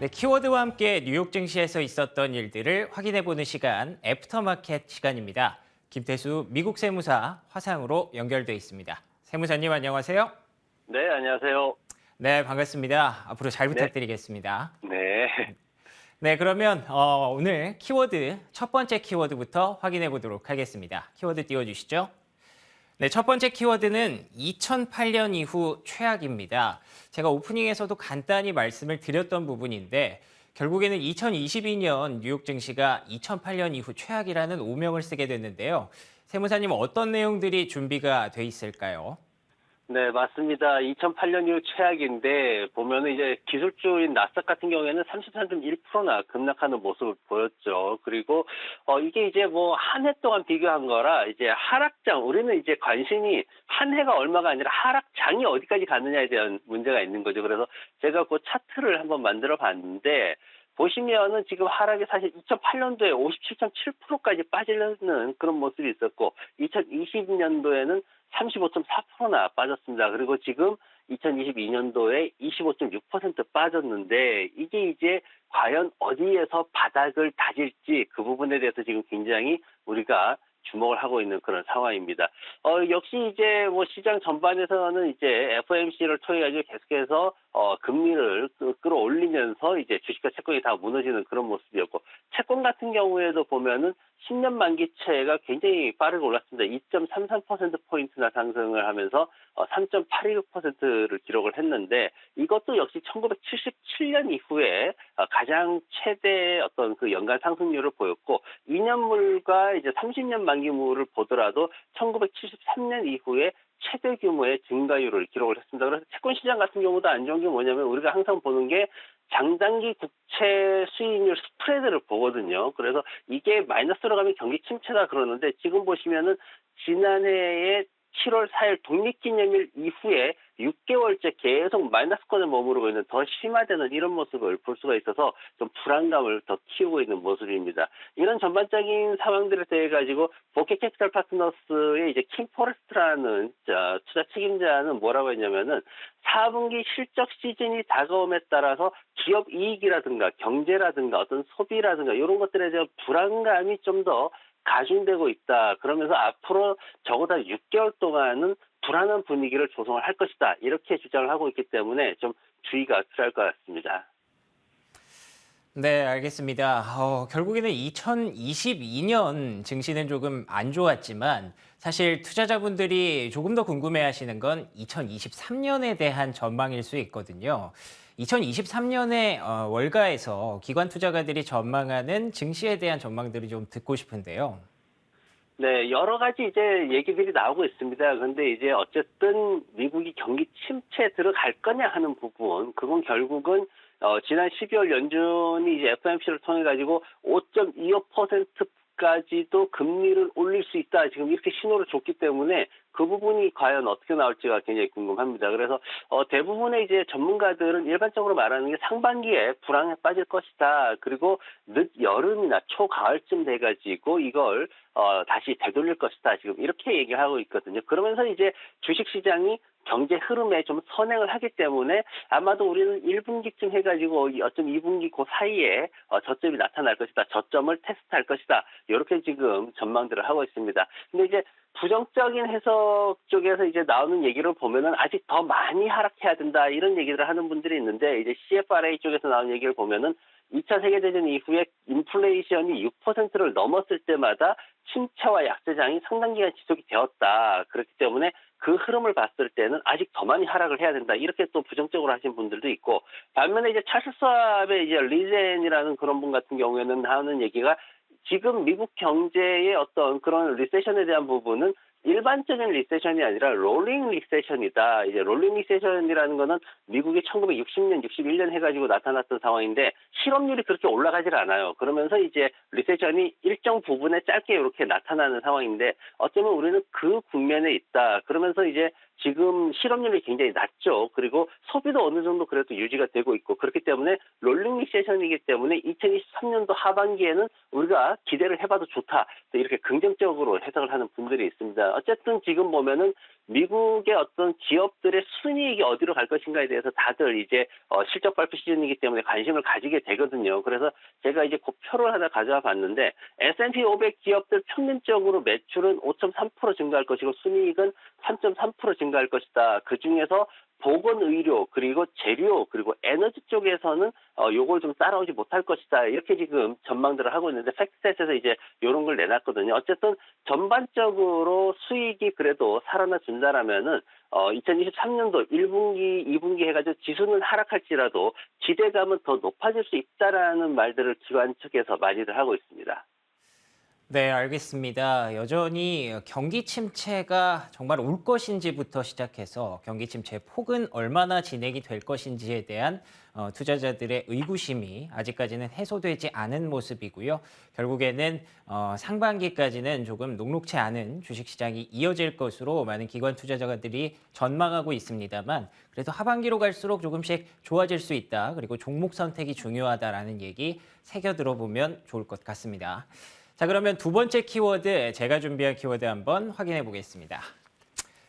네, 키워드와 함께 뉴욕 증시에서 있었던 일들을 확인해보는 시간, 애프터마켓 시간입니다. 김태수 미국 세무사 화상으로 연결돼 있습니다. 세무사님 안녕하세요. 네, 안녕하세요. 네, 반갑습니다. 앞으로 잘 네, 부탁드리겠습니다. 네. 네, 그러면 오늘 키워드, 첫 번째 키워드부터 확인해 보도록 하겠습니다. 키워드 띄워주시죠. 네, 첫 번째 키워드는 2008년 이후 최악입니다. 제가 오프닝에서도 간단히 말씀을 드렸던 부분인데 결국에는 2022년 뉴욕 증시가 2008년 이후 최악이라는 오명을 쓰게 됐는데요. 세무사님 어떤 내용들이 준비가 돼 있을까요? 네, 맞습니다. 2008년 이후 최악인데, 보면은 이제 기술주인 나스닥 같은 경우에는 33.1%나 급락하는 모습을 보였죠. 그리고, 이게 이제 뭐 한 해 동안 비교한 거라, 이제 하락장, 우리는 이제 관심이 한 해가 얼마가 아니라 하락장이 어디까지 갔느냐에 대한 문제가 있는 거죠. 그래서 제가 그 차트를 한번 만들어 봤는데, 보시면은 지금 하락이 사실 2008년도에 57.7%까지 빠지는 그런 모습이 있었고, 2020년도에는 35.4%나 빠졌습니다. 그리고 지금 2022년도에 25.6% 빠졌는데 이게 이제 과연 어디에서 바닥을 다질지 그 부분에 대해서 지금 굉장히 우리가 주목을 하고 있는 그런 상황입니다. 역시 이제 뭐 시장 전반에서는 이제 FOMC를 통해 가지고 계속해서 금리를 끌어올리면서 이제 주식과 채권이 다 무너지는 그런 모습이었고 채권 같은 경우에도 보면은 10년 만기채가 굉장히 빠르게 올랐습니다. 2.33%포인트나 상승을 하면서 3.86%를 기록을 했는데 이것도 역시 1977년 이후에 가장 최대의 어떤 그 연간 상승률을 보였고 2년물과 이제 30년 만기물을 보더라도 1973년 이후에 최대 규모의 증가율을 기록을 했습니다. 그래서 채권 시장 같은 경우도 안 좋은 게 뭐냐면 우리가 항상 보는 게 장단기 국채 수익률 스프레드를 보거든요. 그래서 이게 마이너스로 가면 경기 침체다 그러는데 지금 보시면은 지난해에 7월 4일 독립기념일 이후에 6개월째 계속 마이너스권에 머무르고 있는 더 심화되는 이런 모습을 볼 수가 있어서 좀 불안감을 더 키우고 있는 모습입니다. 이런 전반적인 상황들에 대해 가지고 보케 캐피탈 파트너스의 이제 킴 포레스트라는 투자 책임자는 뭐라고 했냐면은 4분기 실적 시즌이 다가옴에 따라서 기업 이익이라든가 경제라든가 어떤 소비라든가 이런 것들에 대한 불안감이 좀 더 가중되고 있다. 그러면서 앞으로 적어도 6개월 동안은 불안한 분위기를 조성을 할 것이다. 이렇게 주장을 하고 있기 때문에 좀 주의가 필요할 것 같습니다. 네, 알겠습니다. 결국에는 2022년 증시는 조금 안 좋았지만 사실 투자자분들이 조금 더 궁금해하시는 건 2023년에 대한 전망일 수 있거든요. 2023년에 월가에서 기관 투자가들이 전망하는 증시에 대한 전망들을 좀 듣고 싶은데요. 네, 여러 가지 이제 얘기들이 나오고 있습니다. 그런데 이제 어쨌든 미국이 경기 침체에 들어갈 거냐 하는 부분, 그건 결국은 지난 12월 연준이 이제 FOMC를 통해 가지고 5.25%까지도 금리를 올릴 수 있다. 지금 이렇게 신호를 줬기 때문에 그 부분이 과연 어떻게 나올지가 굉장히 궁금합니다. 그래서 대부분의 이제 전문가들은 일반적으로 말하는 게 상반기에 불황에 빠질 것이다. 그리고 늦 여름이나 초가을쯤 돼가지고 이걸 다시 되돌릴 것이다. 지금 이렇게 얘기하고 있거든요. 그러면서 이제 주식시장이 경제 흐름에 좀 선행을 하기 때문에 아마도 우리는 1분기쯤 해가지고 어쩜 2분기 그 사이에 저점이 나타날 것이다. 저점을 테스트할 것이다. 이렇게 지금 전망들을 하고 있습니다. 근데 이제 부정적인 해석 쪽에서 이제 나오는 얘기를 보면은 아직 더 많이 하락해야 된다 이런 얘기를 하는 분들이 있는데 이제 CFRA 쪽에서 나오는 얘기를 보면은 2차 세계대전 이후에 인플레이션이 6%를 넘었을 때마다 침체와 약세장이 상당 기간 지속이 되었다. 그렇기 때문에 그 흐름을 봤을 때는 아직 더 많이 하락을 해야 된다. 이렇게 또 부정적으로 하신 분들도 있고 반면에 이제 찰스 수왑의 이제 리젠이라는 그런 분 같은 경우에는 하는 얘기가 지금 미국 경제의 어떤 그런 리세션에 대한 부분은 일반적인 리세션이 아니라 롤링 리세션이다. 이제 롤링 리세션이라는 거는 미국이 1960년, 61년 해가지고 나타났던 상황인데 실업률이 그렇게 올라가질 않아요. 그러면서 이제 리세션이 일정 부분에 짧게 이렇게 나타나는 상황인데 어쩌면 우리는 그 국면에 있다. 그러면서 이제 지금 실업률이 굉장히 낮죠. 그리고 소비도 어느 정도 그래도 유지가 되고 있고 그렇기 때문에 롤링 리세션이기 때문에 2023년도 하반기에는 우리가 기대를 해봐도 좋다. 또 이렇게 긍정적으로 해석을 하는 분들이 있습니다. 어쨌든 지금 보면은 미국의 어떤 기업들의 순이익이 어디로 갈 것인가에 대해서 다들 이제 실적 발표 시즌이기 때문에 관심을 가지게 되거든요. 그래서 제가 이제 그 표를 하나 가져와 봤는데 S&P 500 기업들 평균적으로 매출은 5.3% 증가할 것이고 순이익은 3.3% 증가할 것이다. 그 중에서 보건의료 그리고 재료 그리고 에너지 쪽에서는 요걸 좀 따라오지 못할 것이다. 이렇게 지금 전망들을 하고 있는데 팩트셋에서 이제 이런 걸 내놨거든요. 어쨌든 전반적으로 수익이 그래도 살아나 준다라면은 2023년도 1분기, 2분기 해가지고 지수는 하락할지라도 기대감은 더 높아질 수 있다라는 말들을 기관 측에서 많이들 하고 있습니다. 네, 알겠습니다. 여전히 경기 침체가 정말 올 것인지부터 시작해서 경기 침체 폭은 얼마나 진행이 될 것인지에 대한 투자자들의 의구심이 아직까지는 해소되지 않은 모습이고요. 결국에는 상반기까지는 조금 녹록치 않은 주식시장이 이어질 것으로 많은 기관 투자자들이 전망하고 있습니다만 그래도 하반기로 갈수록 조금씩 좋아질 수 있다. 그리고 종목 선택이 중요하다라는 얘기 새겨 들어보면 좋을 것 같습니다. 자, 그러면 두 번째 키워드, 제가 준비한 키워드 한번 확인해 보겠습니다.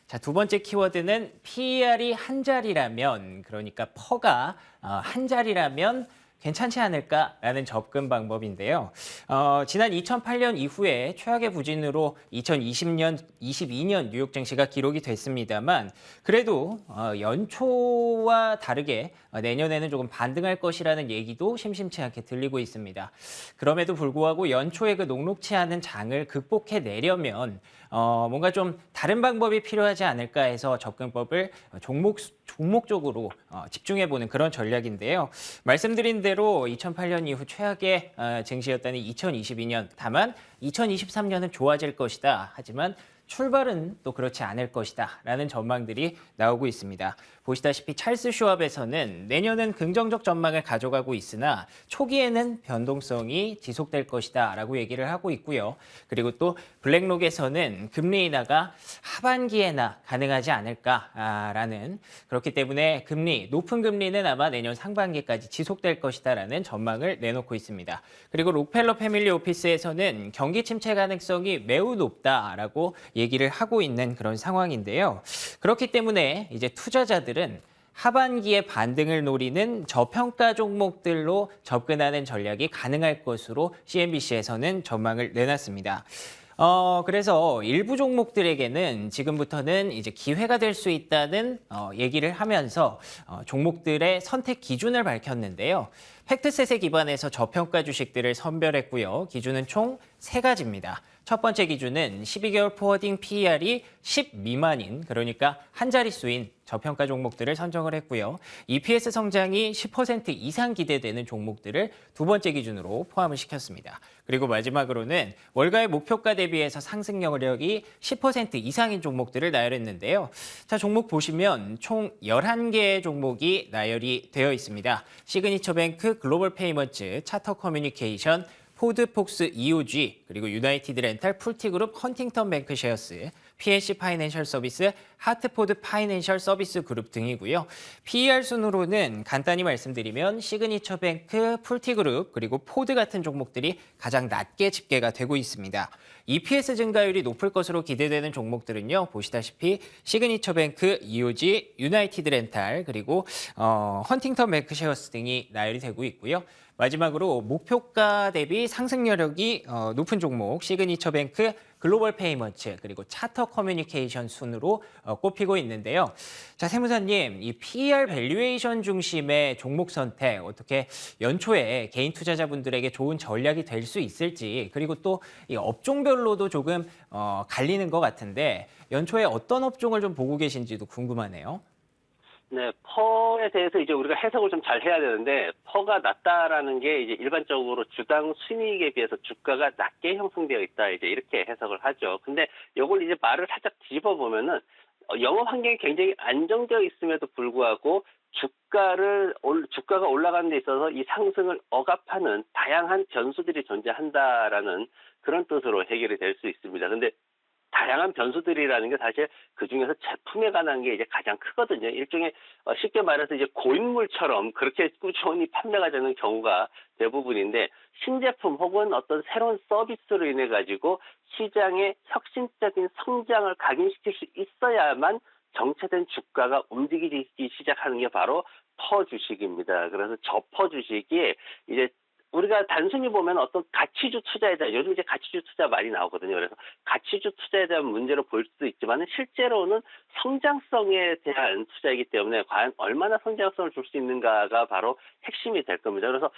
자, 두 번째 키워드는 PER이 한 자리라면, 그러니까 퍼가 한 자리라면 괜찮지 않을까라는 접근 방법인데요. 지난 2008년 이후에 최악의 부진으로 2020년, 22년 뉴욕 증시가 기록이 됐습니다만 그래도 연초와 다르게 내년에는 조금 반등할 것이라는 얘기도 심심치 않게 들리고 있습니다. 그럼에도 불구하고 연초에 그 녹록치 않은 장을 극복해내려면 뭔가 좀 다른 방법이 필요하지 않을까 해서 접근법을 종목적으로 집중해보는 그런 전략인데요. 말씀드린 대로 2008년 이후 최악의 증시였다는 2022년, 다만 2023년은 좋아질 것이다. 하지만 출발은 또 그렇지 않을 것이다 라는 전망들이 나오고 있습니다. 보시다시피 찰스 슈왑에서는 내년은 긍정적 전망을 가져가고 있으나 초기에는 변동성이 지속될 것이다 라고 얘기를 하고 있고요. 그리고 또 블랙록에서는 금리 인하가 하반기에나 가능하지 않을까라는, 그렇기 때문에 높은 금리는 아마 내년 상반기까지 지속될 것이다 라는 전망을 내놓고 있습니다. 그리고 록펠러 패밀리 오피스에서는 경기 침체 가능성이 매우 높다라고 얘기를 하고 있는 그런 상황인데요. 그렇기 때문에 이제 투자자들은 하반기에 반등을 노리는 저평가 종목들로 접근하는 전략이 가능할 것으로 CNBC에서는 전망을 내놨습니다. 그래서 일부 종목들에게는 지금부터는 이제 기회가 될 수 있다는 얘기를 하면서 종목들의 선택 기준을 밝혔는데요. 팩트셋에 기반해서 저평가 주식들을 선별했고요. 기준은 총 3가지입니다. 첫 번째 기준은 12개월 포워딩 PER이 10 미만인, 그러니까 한 자릿수인 저평가 종목들을 선정을 했고요. EPS 성장이 10% 이상 기대되는 종목들을 두 번째 기준으로 포함을 시켰습니다. 그리고 마지막으로는 월가의 목표가 대비해서 상승 여력이 10% 이상인 종목들을 나열했는데요. 자, 종목 보시면 총 11개의 종목이 나열이 되어 있습니다. 시그니처뱅크, 글로벌 페이먼츠, 차터 커뮤니케이션, 포드폭스 EOG, 그리고 유나이티드 렌탈, 풀티그룹, 헌팅턴 뱅크셰어스, PNC 파이낸셜 서비스, 하트포드 파이낸셜 서비스 그룹 등이고요. PER 순으로는 간단히 말씀드리면 시그니처 뱅크, 풀티그룹, 그리고 포드 같은 종목들이 가장 낮게 집계가 되고 있습니다. EPS 증가율이 높을 것으로 기대되는 종목들은요. 보시다시피 시그니처 뱅크, EOG, 유나이티드 렌탈, 그리고 헌팅턴 뱅크셰어스 등이 나열이 되고 있고요. 마지막으로 목표가 대비 상승 여력이 높은 종목 시그니처 뱅크, 글로벌 페이먼츠, 그리고 차터 커뮤니케이션 순으로 꼽히고 있는데요. 자, 세무사님, 이 PER 밸류에이션 중심의 종목 선택 어떻게 연초에 개인 투자자분들에게 좋은 전략이 될 수 있을지, 그리고 또 이 업종별로도 조금 갈리는 것 같은데 연초에 어떤 업종을 좀 보고 계신지도 궁금하네요. 네, 퍼에 대해서 이제 우리가 해석을 좀 잘 해야 되는데, 퍼가 낮다라는 게 이제 일반적으로 주당 순이익에 비해서 주가가 낮게 형성되어 있다, 이제 이렇게 해석을 하죠. 근데 요걸 이제 말을 살짝 뒤집어 보면은, 영업 환경이 굉장히 안정되어 있음에도 불구하고 주가가 올라가는 데 있어서 이 상승을 억압하는 다양한 변수들이 존재한다라는 그런 뜻으로 해결이 될 수 있습니다. 근데 다양한 변수들이라는 게 사실 그중에서 제품에 관한 게 이제 가장 크거든요. 일종의 쉽게 말해서 이제 고인물처럼 그렇게 꾸준히 판매가 되는 경우가 대부분인데 신제품 혹은 어떤 새로운 서비스로 인해 가지고 시장의 혁신적인 성장을 각인시킬 수 있어야만 정체된 주가가 움직이기 시작하는 게 바로 퍼주식입니다. 그래서 저 퍼주식이 이제 우리가 단순히 보면 어떤 가치주 투자에 대한 요즘 이제 가치주 투자 많이 나오거든요. 그래서 가치주 투자에 대한 문제로 보일 수도 있지만 실제로는 성장성에 대한 투자이기 때문에 과연 얼마나 성장성을 줄 수 있는가가 바로 핵심이 될 겁니다. 그래서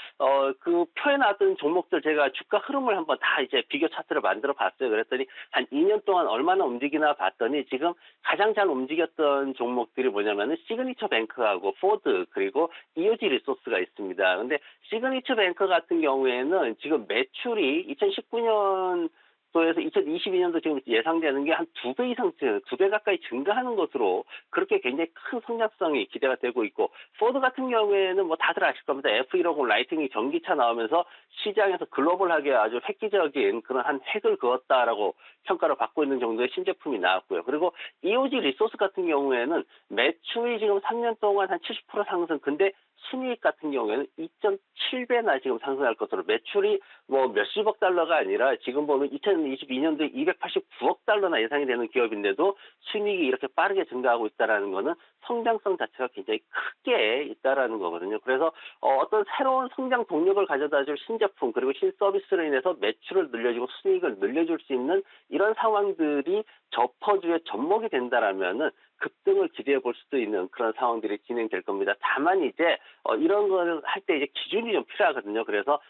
그 표에 나왔던 종목들 제가 주가 흐름을 한번 다 이제 비교 차트를 만들어 봤어요. 그랬더니 한 2년 동안 얼마나 움직이나 봤더니 지금 가장 잘 움직였던 종목들이 뭐냐면은 시그니처 뱅크하고 포드 그리고 이오지 리소스가 있습니다. 근데 시그니처 뱅크 같은 경우에는 지금 매출이 2019년도에서 2022년도 지금 예상되는 게 한 2배 이상, 2배 가까이 증가하는 것으로 그렇게 굉장히 큰 성장성이 기대가 되고 있고, 포드 같은 경우에는 뭐 다들 아실 겁니다. F150 라이트닝 전기차 나오면서 시장에서 글로벌하게 아주 획기적인 그런 한 획을 그었다라고 평가를 받고 있는 정도의 신제품이 나왔고요. 그리고 EOG 리소스 같은 경우에는 매출이 지금 3년 동안 한 70% 상승, 근데 순이익 같은 경우에는 2.7배나 지금 상승할 것으로 매출이 뭐 몇십억 달러가 아니라 지금 보면 2022년도에 289억 달러나 예상이 되는 기업인데도 순이익이 이렇게 빠르게 증가하고 있다는 것은 성장성 자체가 굉장히 크게 있다라는 거거든요. 그래서 어떤 새로운 성장 동력을 가져다줄 신제품 그리고 신서비스로 인해서 매출을 늘려주고 순이익을 늘려줄 수 있는 이런 상황들이 저퍼주의 접목이 된다라면은 급등을 기대해 볼 수도 있는 그런 상황들이 진행될 겁니다. 다만 이제 이런 거를 할 때 이제 기준이 좀 필요하거든요. 그래서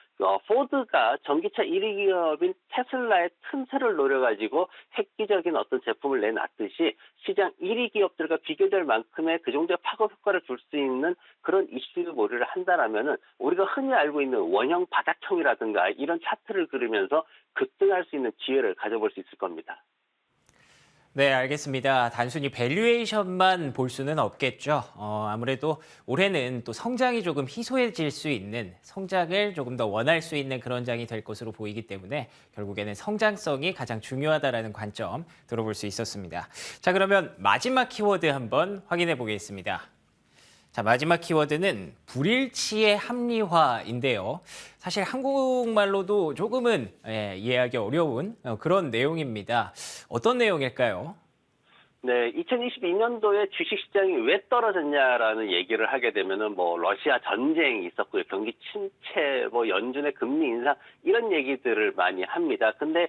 포드가 전기차 1위 기업인 테슬라의 틈새를 노려가지고 획기적인 어떤 제품을 내놨듯이 시장 1위 기업들과 비교될 만큼의 그 정도의 파급 효과를 줄 수 있는 그런 이슈를 몰이를 한다라면은 우리가 흔히 알고 있는 원형 바닥형이라든가 이런 차트를 그리면서 급등할 수 있는 기회를 가져볼 수 있을 겁니다. 네, 알겠습니다. 단순히 밸류에이션만 볼 수는 없겠죠. 아무래도 올해는 또 성장이 조금 희소해질 수 있는, 성장을 조금 더 원할 수 있는 그런 장이 될 것으로 보이기 때문에 결국에는 성장성이 가장 중요하다라는 관점 들어볼 수 있었습니다. 자, 그러면 마지막 키워드 한번 확인해 보겠습니다. 자, 마지막 키워드는 불일치의 합리화인데요. 사실 한국말로도 조금은 이해하기 어려운 그런 내용입니다. 어떤 내용일까요? 네, 2022년도에 주식시장이 왜 떨어졌냐라는 얘기를 하게 되면은 뭐 러시아 전쟁이 있었고요, 경기 침체, 뭐 연준의 금리 인상 이런 얘기들을 많이 합니다. 근데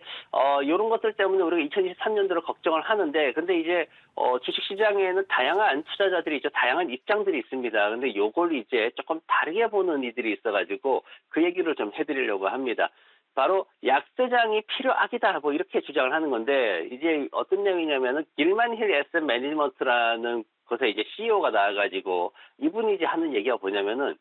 이런 것들 때문에 우리가 2023년도를 걱정을 하는데, 근데 이제 주식시장에는 다양한 투자자들이 있죠, 다양한 입장들이 있습니다. 근데 요걸 이제 조금 다르게 보는 이들이 있어가지고 그 얘기를 좀 해드리려고 합니다. 바로 약세장이 필요악이다 뭐 이렇게 주장을 하는 건데, 이제 어떤 내용이냐면은 길만 힐 에셋 매니지먼트라는 곳에 이제 CEO가 나와가지고 이분이 이제 하는 얘기가 뭐냐면은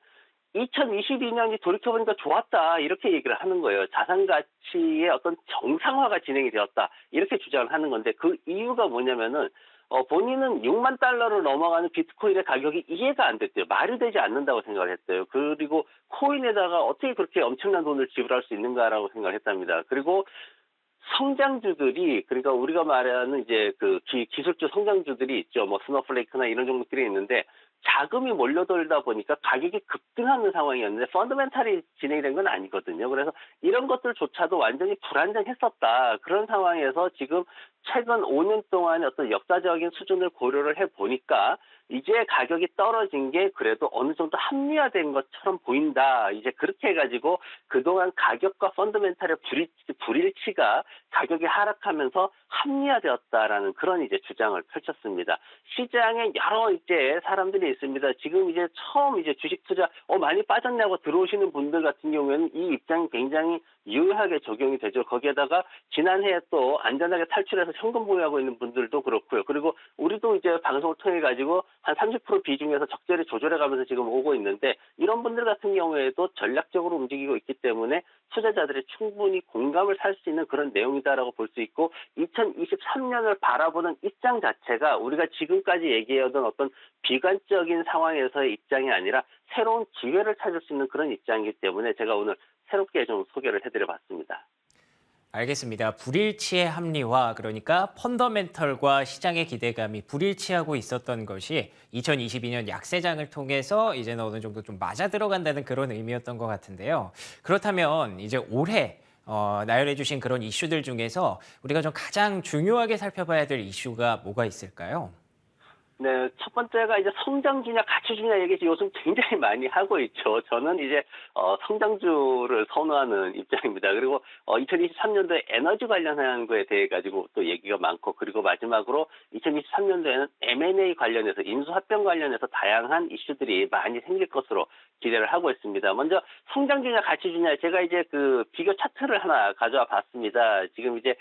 2022년이 돌이켜보니까 좋았다 이렇게 얘기를 하는 거예요. 자산 가치의 어떤 정상화가 진행이 되었다 이렇게 주장을 하는 건데, 그 이유가 뭐냐면은 본인은 6만 달러를 넘어가는 비트코인의 가격이 이해가 안 됐대요. 말이 되지 않는다고 생각을 했대요. 그리고 코인에다가 어떻게 그렇게 엄청난 돈을 지불할 수 있는가라고 생각을 했답니다. 그리고 성장주들이, 그러니까 우리가 말하는 이제 그 기술주 성장주들이 있죠. 뭐 스노플레이크나 이런 종목들이 있는데 자금이 몰려들다 보니까 가격이 급등하는 상황이었는데 펀더멘탈이 진행이 된 건 아니거든요. 그래서 이런 것들조차도 완전히 불안정했었다. 그런 상황에서 지금 최근 5년 동안의 어떤 역사적인 수준을 고려를 해보니까 이제 가격이 떨어진 게 그래도 어느 정도 합리화된 것처럼 보인다. 이제 그렇게 해가지고 그동안 가격과 펀더멘탈의 불일치가 가격이 하락하면서 합리화되었다라는 그런 이제 주장을 펼쳤습니다. 시장에 여러 이제 사람들이 있습니다. 지금 이제 처음 이제 주식 투자 많이 빠졌냐고 들어오시는 분들 같은 경우에는 이 입장이 굉장히 유효하게 적용이 되죠. 거기에다가 지난해에 또 안전하게 탈출해서 현금 보유하고 있는 분들도 그렇고요. 그리고 우리도 이제 방송을 통해 가지고 한 30% 비중에서 적절히 조절해 가면서 지금 오고 있는데, 이런 분들 같은 경우에도 전략적으로 움직이고 있기 때문에 투자자들이 충분히 공감을 살 수 있는 그런 내용이다라고 볼 수 있고, 2023년을 바라보는 입장 자체가 우리가 지금까지 얘기해오던 어떤 비관적인 상황에서의 입장이 아니라 새로운 기회를 찾을 수 있는 그런 입장이기 때문에 제가 오늘 새롭게 좀 소개를 해드려 봤습니다. 알겠습니다. 불일치의 합리화, 그러니까 펀더멘털과 시장의 기대감이 불일치하고 있었던 것이 2022년 약세장을 통해서 이제는 어느 정도 좀 맞아 들어간다는 그런 의미였던 것 같은데요. 그렇다면 이제 올해 나열해 주신 그런 이슈들 중에서 우리가 좀 가장 중요하게 살펴봐야 될 이슈가 뭐가 있을까요? 네, 첫 번째가 이제 성장주냐 가치주냐 얘기 요즘 굉장히 많이 하고 있죠. 저는 이제 성장주를 선호하는 입장입니다. 그리고 2023년도에 에너지 관련한 거에 대해 가지고 또 얘기가 많고, 그리고 마지막으로 2023년도에는 M&A 관련해서 인수합병 관련해서 다양한 이슈들이 많이 생길 것으로 기대를 하고 있습니다. 먼저 성장주냐 가치주냐, 제가 이제 그 비교 차트를 하나 가져와 봤습니다. 지금 이제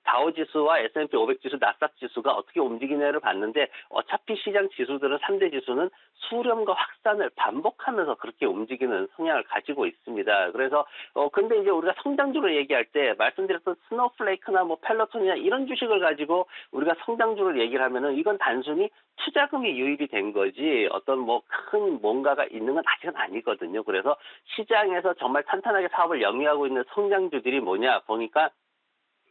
다우지수와 S&P 500 지수, 나스닥 지수가 어떻게 움직이냐를 봤는데, 어차피 시장 지수들은 3대 지수는 수렴과 확산을 반복하면서 그렇게 움직이는 성향을 가지고 있습니다. 그래서 근데 이제 우리가 성장주를 얘기할 때 말씀드렸던 스노우플레이크나 뭐 펠로톤이나 이런 주식을 가지고 우리가 성장주를 얘기를 하면은 이건 단순히 투자금이 유입이 된 거지 어떤 뭐 큰 뭔가가 있는 건 아직은 아니거든요. 그래서 시장에서 정말 탄탄하게 사업을 영위하고 있는 성장주들이 뭐냐 보니까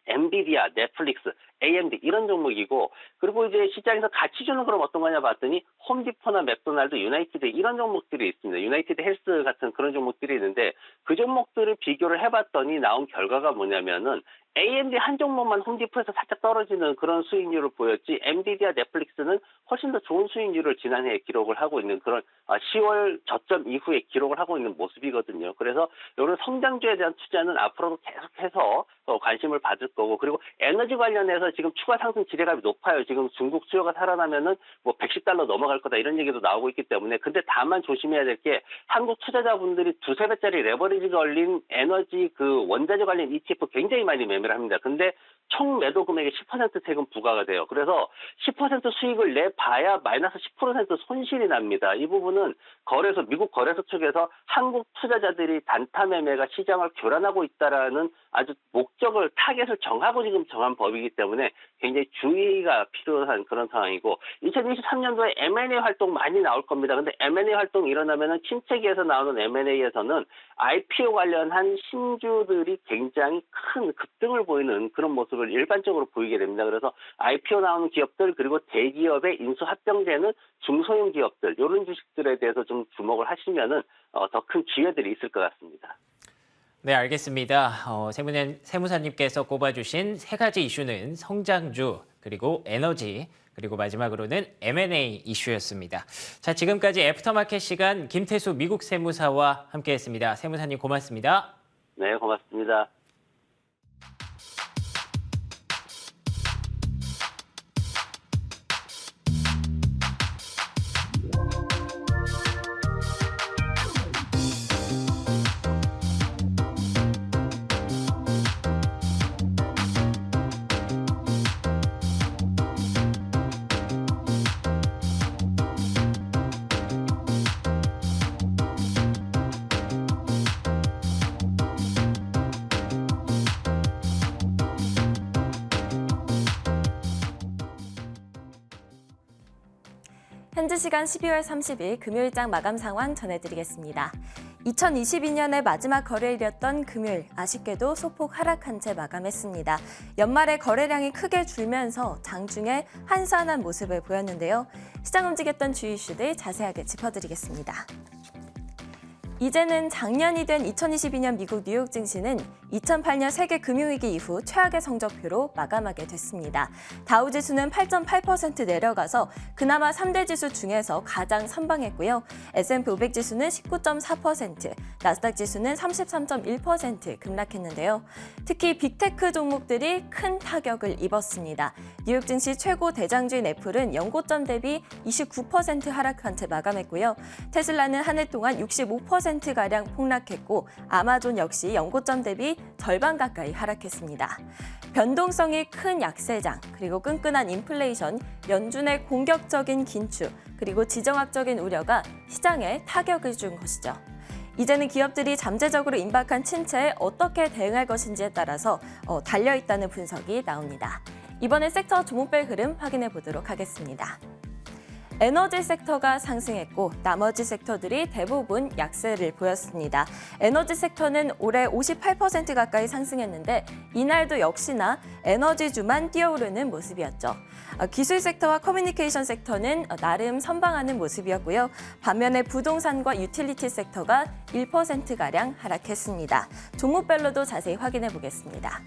엔비디아, 넷플릭스, AMD 이런 종목이고, 그리고 이제 시장에서 가치주는 그럼 어떤 거냐 봤더니 홈디포나 맥도날드, 유나이티드 이런 종목들이 있습니다. 유나이티드 헬스 같은 그런 종목들이 있는데, 그 종목들을 비교를 해봤더니 나온 결과가 뭐냐면은 AMD 한 종목만 홈디포에서 살짝 떨어지는 그런 수익률을 보였지, 엔비디아, 넷플릭스는 훨씬 더 좋은 수익률을 지난해에 기록을 하고 있는 그런 10월 저점 이후에 기록을 하고 있는 모습이거든요. 그래서 이런 성장주에 대한 투자는 앞으로도 계속해서 관심을 받을 거고, 그리고 에너지 관련해서 지금 추가 상승 기대감이 높아요. 지금 중국 수요가 살아나면은 뭐 $110 넘어갈 거다 이런 얘기도 나오고 있기 때문에. 근데 다만 조심해야 될 게, 한국 투자자분들이 두세 배짜리 레버리지 걸린 에너지 그 원자재 관련 ETF 굉장히 많이 매매를 합니다. 근데 총 매도 금액의 10% 세금 부과가 돼요. 그래서 10% 수익을 내봐야 마이너스 10% 손실이 납니다. 이 부분은 미국 거래소 측에서 한국 투자자들이 단타 매매가 시장을 교란하고 있다라는 아주 목적을, 타겟을 정하고 지금 정한 법이기 때문에 굉장히 주의가 필요한 그런 상황이고, 2023년도에 M&A 활동 많이 나올 겁니다. 근데 M&A 활동이 일어나면은 침체기에서 나오는 M&A에서는 IPO 관련한 신주들이 굉장히 큰 급등을 보이는 그런 모습을 일반적으로 보이게 됩니다. 그래서 IPO 나오는 기업들, 그리고 대기업의 인수 합병되는 중소형 기업들, 이런 주식들에 대해서 좀 주목을 하시면은 더 큰 기회들이 있을 것 같습니다. 네, 알겠습니다. 세무사님께서 꼽아주신 세 가지 이슈는 성장주, 그리고 에너지, 그리고 마지막으로는 M&A 이슈였습니다. 자, 지금까지 애프터마켓 시간 김태수 미국 세무사와 함께했습니다. 세무사님 고맙습니다. 네, 고맙습니다. 현지 시간 12월 30일 금요일장 마감 상황 전해드리겠습니다. 2022년의 마지막 거래일이었던 금요일, 아쉽게도 소폭 하락한 채 마감했습니다. 연말에 거래량이 크게 줄면서 장중에 한산한 모습을 보였는데요. 시장 움직였던 주요 이슈들 자세하게 짚어드리겠습니다. 이제는 작년이 된 2022년 미국 뉴욕 증시는 2008년 세계 금융위기 이후 최악의 성적표로 마감하게 됐습니다. 다우지수는 8.8% 내려가서 그나마 3대 지수 중에서 가장 선방했고요. S&P 500 지수는 19.4%, 나스닥 지수는 33.1% 급락했는데요. 특히 빅테크 종목들이 큰 타격을 입었습니다. 뉴욕 증시 최고 대장주인 애플은 연고점 대비 29% 하락한 채 마감했고요. 테슬라는 한 해 동안 65%가량 폭락했고, 아마존 역시 연고점 대비 절반 가까이 하락했습니다. 변동성이 큰 약세장, 그리고 끈끈한 인플레이션, 연준의 공격적인 긴축, 그리고 지정학적인 우려가 시장에 타격을 준 것이죠. 이제는 기업들이 잠재적으로 임박한 침체에 어떻게 대응할 것인지에 따라서 달려있다는 분석이 나옵니다. 이번에 섹터 종목별 흐름 확인해 보도록 하겠습니다. 에너지 섹터가 상승했고 나머지 섹터들이 대부분 약세를 보였습니다. 에너지 섹터는 올해 58% 가까이 상승했는데 이날도 역시나 에너지주만 뛰어오르는 모습이었죠. 기술 섹터와 커뮤니케이션 섹터는 나름 선방하는 모습이었고요. 반면에 부동산과 유틸리티 섹터가 1%가량 하락했습니다. 종목별로도 자세히 확인해 보겠습니다.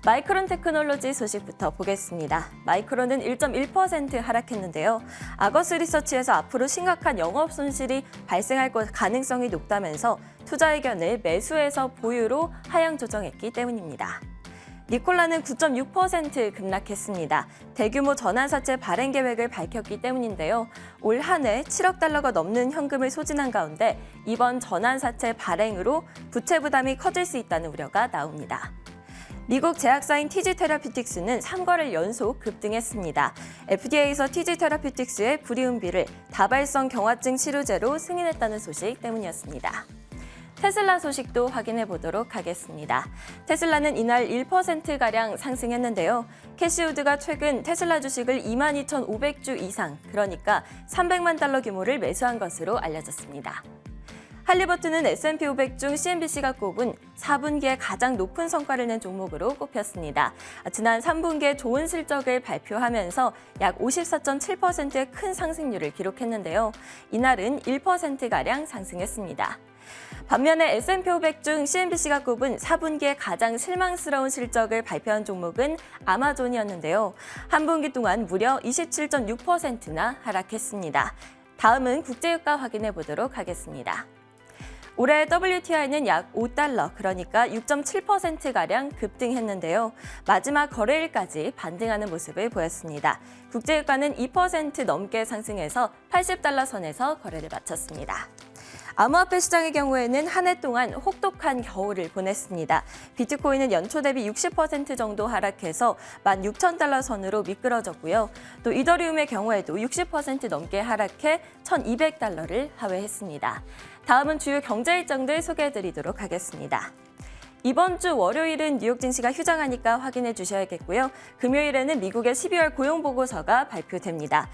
마이크론 테크놀로지 소식부터 보겠습니다. 마이크론은 1.1% 하락했는데요. 아거스 리서치에서 앞으로 심각한 영업 손실이 발생할 가능성이 높다면서 투자 의견을 매수에서 보유로 하향 조정했기 때문입니다. 니콜라는 9.6% 급락했습니다. 대규모 전환사채 발행 계획을 밝혔기 때문인데요. 올 한 해 7억 달러가 넘는 현금을 소진한 가운데 이번 전환사채 발행으로 부채 부담이 커질 수 있다는 우려가 나옵니다. 미국 제약사인 TG 테라퓨틱스는 3거래일 연속 급등했습니다. FDA에서 TG 테라퓨틱스의 불이은비를 다발성 경화증 치료제로 승인했다는 소식 때문이었습니다. 테슬라 소식도 확인해 보도록 하겠습니다. 테슬라는 이날 1%가량 상승했는데요. 캐시우드가 최근 테슬라 주식을 22,500주 이상, 그러니까 300만 달러 규모를 매수한 것으로 알려졌습니다. 할리버튼은 S&P 500 중 CNBC가 꼽은 4분기에 가장 높은 성과를 낸 종목으로 꼽혔습니다. 지난 3분기에 좋은 실적을 발표하면서 약 54.7%의 큰 상승률을 기록했는데요. 이날은 1%가량 상승했습니다. 반면에 S&P 500 중 CNBC가 꼽은 4분기에 가장 실망스러운 실적을 발표한 종목은 아마존이었는데요. 한 분기 동안 무려 27.6%나 하락했습니다. 다음은 국제유가 확인해 보도록 하겠습니다. 올해 WTI는 약 5달러, 그러니까 6.7%가량 급등했는데요. 마지막 거래일까지 반등하는 모습을 보였습니다. 국제유가는 2% 넘게 상승해서 80달러 선에서 거래를 마쳤습니다. 암호화폐 시장의 경우에는 한 해 동안 혹독한 겨울을 보냈습니다. 비트코인은 연초 대비 60% 정도 하락해서 16,000달러 선으로 미끄러졌고요. 또 이더리움의 경우에도 60% 넘게 하락해 1,200달러를 하회했습니다. 다음은 주요 경제 일정들 소개해드리도록 하겠습니다. 이번 주 월요일은 뉴욕 증시가 휴장하니까 확인해 주셔야겠고요. 금요일에는 미국의 12월 고용보고서가 발표됩니다.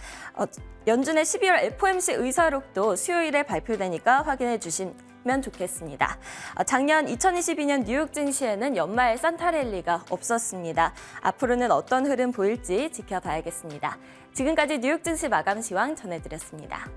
연준의 12월 FOMC 의사록도 수요일에 발표되니까 확인해 주시면 좋겠습니다. 작년 2022년 뉴욕 증시에는 연말 산타랠리가 없었습니다. 앞으로는 어떤 흐름 보일지 지켜봐야겠습니다. 지금까지 뉴욕 증시 마감 시황 전해드렸습니다.